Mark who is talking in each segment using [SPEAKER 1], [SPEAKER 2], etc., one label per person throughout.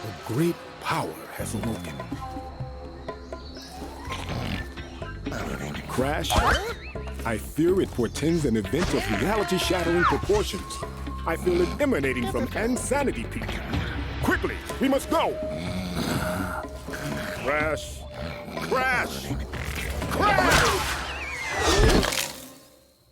[SPEAKER 1] A great power has awoken. Crash, I fear it portends an event of reality-shattering proportions. I feel it emanating from Insanity Peak. Quickly, we must go! Crash! Crash! Crash!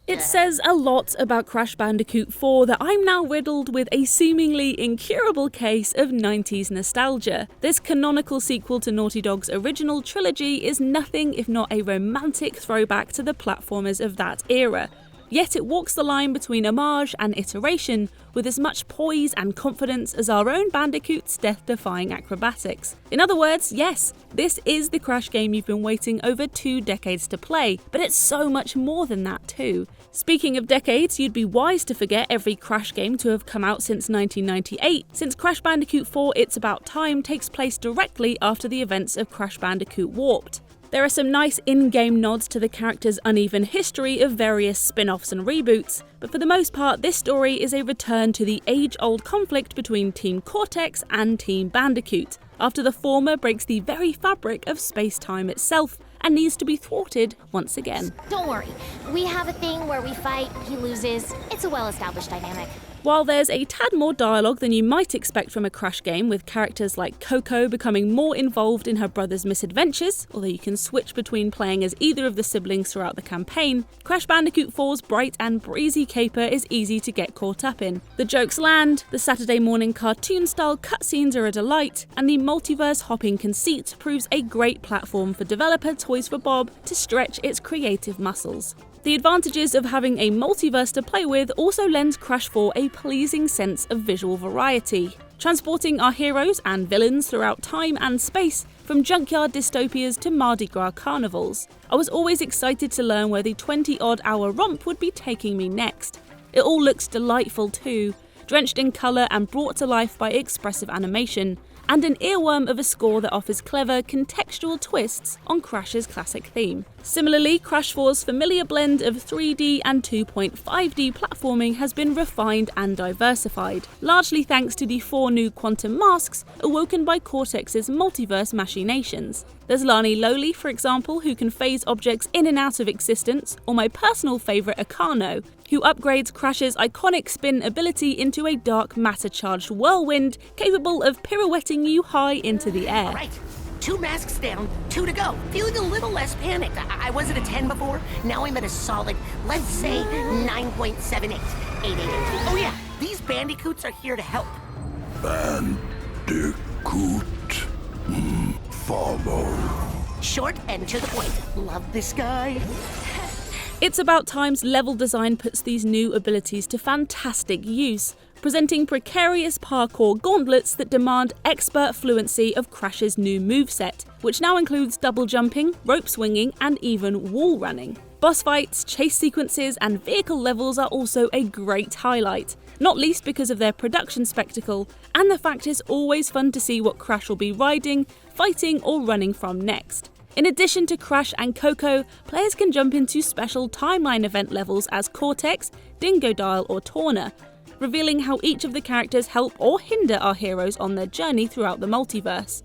[SPEAKER 2] It says a lot about Crash Bandicoot 4 that I'm now riddled with a seemingly incurable case of 90s nostalgia. This canonical sequel to Naughty Dog's original trilogy is nothing if not a romantic throwback to the platformers of that era. Yet it walks the line between homage and iteration with as much poise and confidence as our own Bandicoot's death-defying acrobatics. In other words, yes, this is the Crash game you've been waiting over 2 decades to play, but it's so much more than that too. Speaking of decades, you'd be wise to forget every Crash game to have come out since 1998, since Crash Bandicoot 4 It's About Time takes place directly after the events of Crash Bandicoot Warped. There are some nice in-game nods to the character's uneven history of various spin-offs and reboots, but for the most part this story is a return to the age-old conflict between Team Cortex and Team Bandicoot, after the former breaks the very fabric of space-time itself and needs to be thwarted once again.
[SPEAKER 3] Don't worry, we have a thing where we fight, he loses. It's a well-established dynamic.
[SPEAKER 2] While there's a tad more dialogue than you might expect from a Crash game, with characters like Coco becoming more involved in her brother's misadventures, although you can switch between playing as either of the siblings throughout the campaign, Crash Bandicoot 4's bright and breezy caper is easy to get caught up in. The jokes land, the Saturday morning cartoon-style cutscenes are a delight, and the multiverse-hopping conceit proves a great platform for developer Toys for Bob to stretch its creative muscles. The advantages of having a multiverse to play with also lends Crash 4 a pleasing sense of visual variety, transporting our heroes and villains throughout time and space, from junkyard dystopias to Mardi Gras carnivals. I was always excited to learn where the 20-odd hour romp would be taking me next. It all looks delightful too, drenched in colour and brought to life by expressive animation, and an earworm of a score that offers clever, contextual twists on Crash's classic theme. Similarly, Crash 4's familiar blend of 3D and 2.5D platforming has been refined and diversified, largely thanks to the 4 new quantum masks awoken by Cortex's multiverse machinations. There's Lani Loli, for example, who can phase objects in and out of existence, or my personal favourite Akano, who upgrades Crash's iconic spin ability into a dark matter-charged whirlwind capable of pirouetting you high into the air.
[SPEAKER 4] Right. 2 masks down, 2 to go. Feeling a little less panicked. I was at a 10 before. Now I'm at a solid, let's say, 9.78. 888. Oh yeah, these bandicoots are here to help.
[SPEAKER 5] Bandicoot. Follow.
[SPEAKER 4] Short and to the point. Love this guy.
[SPEAKER 2] It's About Time's level design puts these new abilities to fantastic use, presenting precarious parkour gauntlets that demand expert fluency of Crash's new moveset, which now includes double jumping, rope swinging, and even wall running. Boss fights, chase sequences, and vehicle levels are also a great highlight, not least because of their production spectacle, and the fact it's always fun to see what Crash will be riding, fighting, or running from next. In addition to Crash and Coco, players can jump into special timeline event levels as Cortex, Dingodile, or Torna, revealing how each of the characters help or hinder our heroes on their journey throughout the multiverse.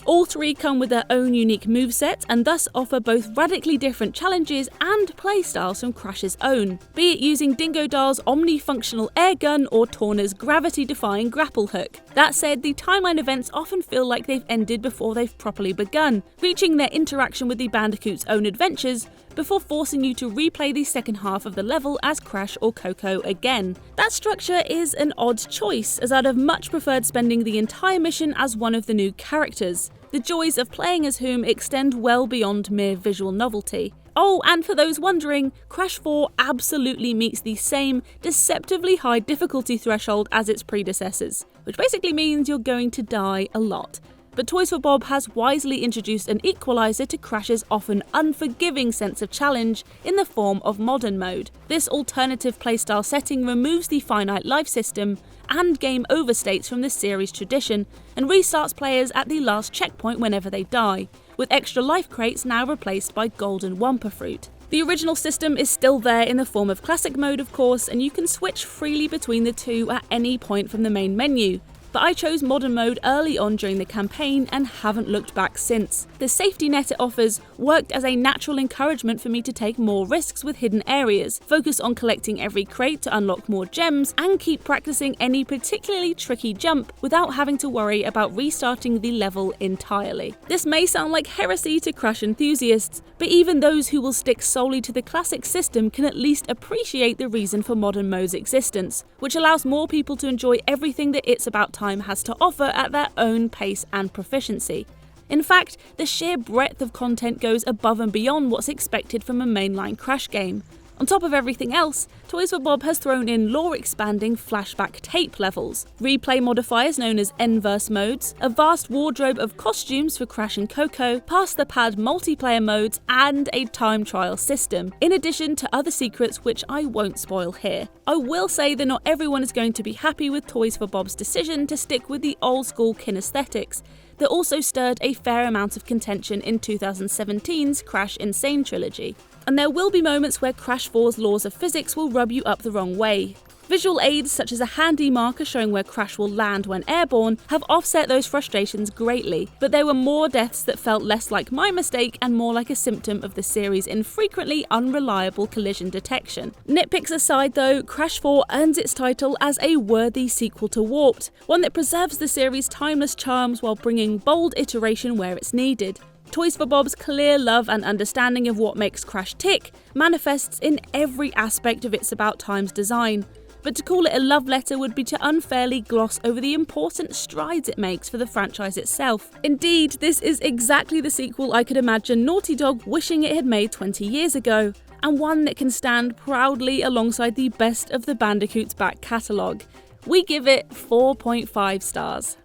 [SPEAKER 2] All 3 come with their own unique moveset and thus offer both radically different challenges and playstyles from Crash's own, be it using Dingodile's omni-functional air gun or Torna's gravity-defying grapple hook. That said, the timeline events often feel like they've ended before they've properly begun, reaching their interaction with the Bandicoot's own adventures before forcing you to replay the second half of the level as Crash or Coco again. That structure is an odd choice, as I'd have much preferred spending the entire mission as one of the new characters. The joys of playing as whom extend well beyond mere visual novelty. Oh, and for those wondering, Crash 4 absolutely meets the same deceptively high difficulty threshold as its predecessors, which basically means you're going to die a lot. But Toys for Bob has wisely introduced an equaliser to Crash's often unforgiving sense of challenge in the form of Modern Mode. This alternative playstyle setting removes the finite life system and game over states from the series tradition and restarts players at the last checkpoint whenever they die, with extra life crates now replaced by golden Wumpa fruit. The original system is still there in the form of classic mode, of course, and you can switch freely between the two at any point from the main menu. but I chose modern mode early on during the campaign and haven't looked back since. The safety net it offers worked as a natural encouragement for me to take more risks with hidden areas, focus on collecting every crate to unlock more gems, and keep practicing any particularly tricky jump without having to worry about restarting the level entirely. This may sound like heresy to Crash enthusiasts, but even those who will stick solely to the classic system can at least appreciate the reason for modern mode's existence, which allows more people to enjoy everything that It's About Time has to offer at their own pace and proficiency. In fact, the sheer breadth of content goes above and beyond what's expected from a mainline Crash game. On top of everything else, Toys for Bob has thrown in lore-expanding flashback tape levels, replay modifiers known as N-verse modes, a vast wardrobe of costumes for Crash and Coco, pass-the-pad multiplayer modes, and a time trial system, in addition to other secrets which I won't spoil here. I will say that not everyone is going to be happy with Toys for Bob's decision to stick with the old-school kinesthetics, that also stirred a fair amount of contention in 2017's Crash Insane trilogy. And there will be moments where Crash 4's laws of physics will rub you up the wrong way. Visual aids such as a handy marker showing where Crash will land when airborne have offset those frustrations greatly, but there were more deaths that felt less like my mistake and more like a symptom of the series' infrequently unreliable collision detection. Nitpicks aside though, Crash 4 earns its title as a worthy sequel to Warped, one that preserves the series' timeless charms while bringing bold iteration where it's needed. Toys for Bob's clear love and understanding of what makes Crash tick manifests in every aspect of It's About Time's design, but to call it a love letter would be to unfairly gloss over the important strides it makes for the franchise itself. Indeed, this is exactly the sequel I could imagine Naughty Dog wishing it had made 20 years ago, and one that can stand proudly alongside the best of the Bandicoots back catalogue. We give it 4.5 stars.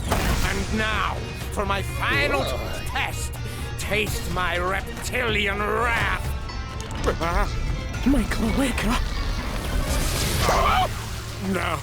[SPEAKER 5] And now, for my final test, taste my reptilian wrath.
[SPEAKER 1] My cloaca.
[SPEAKER 5] No.